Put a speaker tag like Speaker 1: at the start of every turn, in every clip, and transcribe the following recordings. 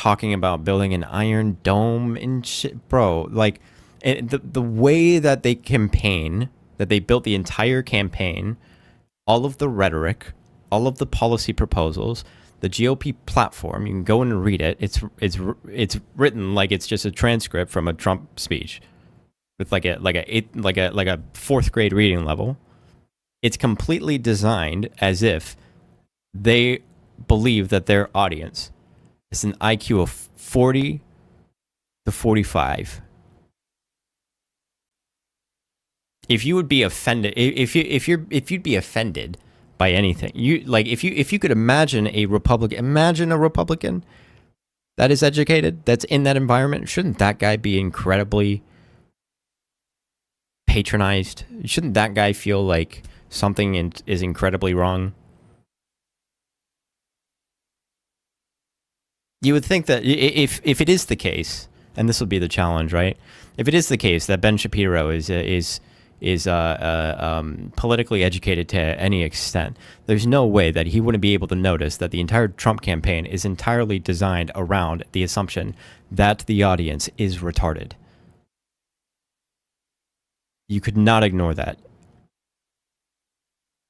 Speaker 1: talking about building an Iron Dome and shit, bro. Like, the way that they campaign, that they built the entire campaign, all of the rhetoric, all of the policy proposals, the GOP platform. You can go and read it. It's written like it's just a transcript from a Trump speech, with like a fourth grade reading level. It's completely designed as if they believe that their audience is an IQ of 40 to 45. If you would be offended, if you'd be offended by anything, if you could imagine a Republican that is educated, that's in that environment, shouldn't that guy be incredibly patronized? Shouldn't that guy feel like something is incredibly wrong? You would think that if it is the case, and this will be the challenge, right? If it is the case that Ben Shapiro is politically educated to any extent, there's no way that he wouldn't be able to notice that the entire Trump campaign is entirely designed around the assumption that the audience is retarded. You could not ignore that.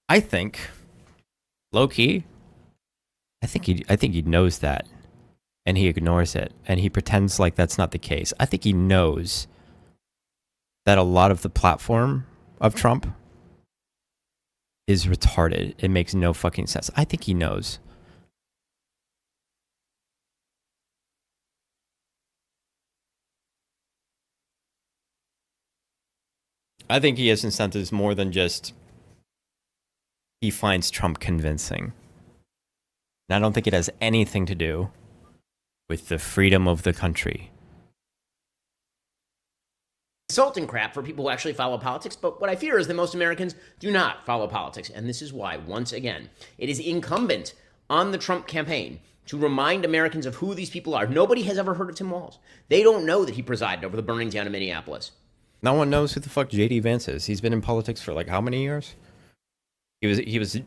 Speaker 1: I think, low key, I think he knows that, and he ignores it, and he pretends like that's not the case. I think he knows that a lot of the platform of Trump is retarded. It makes no fucking sense. I think he knows. I think he has incentives more than just he finds Trump convincing. And I don't think it has anything to do with the freedom of the country.
Speaker 2: Insulting crap for people who actually follow politics, but what I fear is that most Americans do not follow politics, and this is why, once again, it is incumbent on the Trump campaign to remind Americans of who these people are. Nobody has ever heard of Tim Walz. They don't know that he presided over the burning down of Minneapolis.
Speaker 1: No one knows who the fuck J.D. Vance is. He's been in politics for like how many years? He was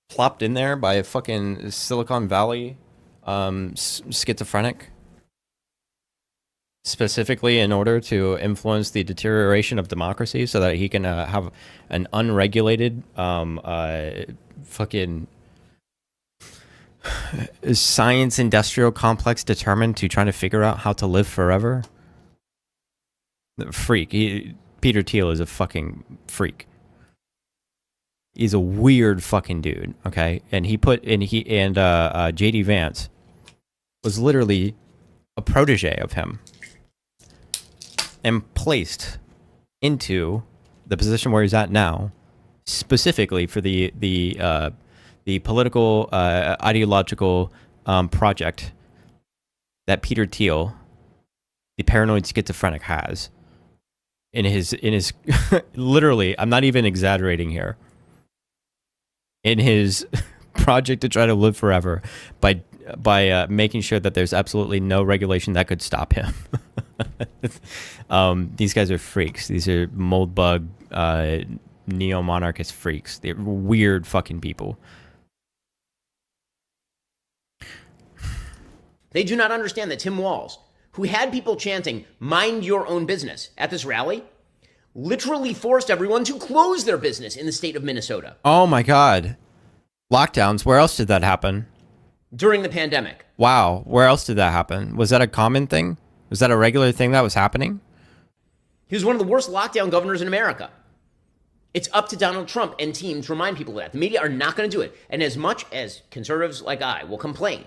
Speaker 1: plopped in there by a fucking Silicon Valley schizophrenic, specifically in order to influence the deterioration of democracy so that he can have an unregulated fucking science industrial complex determined to trying to figure out how to live forever. The freak. Peter Thiel is a fucking freak. He's a weird fucking dude, okay? And J.D. Vance was literally a protege of him and placed into the position where he's at now, specifically for the political ideological project that Peter Thiel, the paranoid schizophrenic, has in his literally, I'm not even exaggerating here, in his project to try to live forever by making sure that there's absolutely no regulation that could stop him. These guys are freaks. These are mold bug neo-monarchist freaks. They're weird fucking people.
Speaker 2: They do not understand that Tim Walz, who had people chanting, "Mind your own business," at this rally, literally forced everyone to close their business in the state of Minnesota.
Speaker 1: Oh my God. Lockdowns. Where else did that happen?
Speaker 2: During the pandemic.
Speaker 1: Wow. Where else did that happen? Was that a common thing? Was that a regular thing that was happening?
Speaker 2: He was one of the worst lockdown governors in America. It's up to Donald Trump and team to remind people of that. The media are not going to do it. And as much as conservatives like I will complain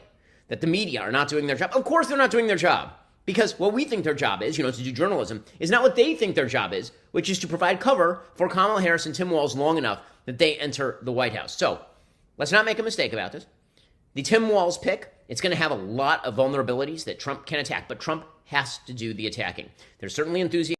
Speaker 2: that the media are not doing their job, of course they're not doing their job. Because what we think their job is, to do journalism, is not what they think their job is, which is to provide cover for Kamala Harris and Tim Walz long enough that they enter the White House. So let's not make a mistake about this. The Tim Walz pick, it's going to have a lot of vulnerabilities that Trump can attack, but Trump has to do the attacking. There's certainly enthusiasm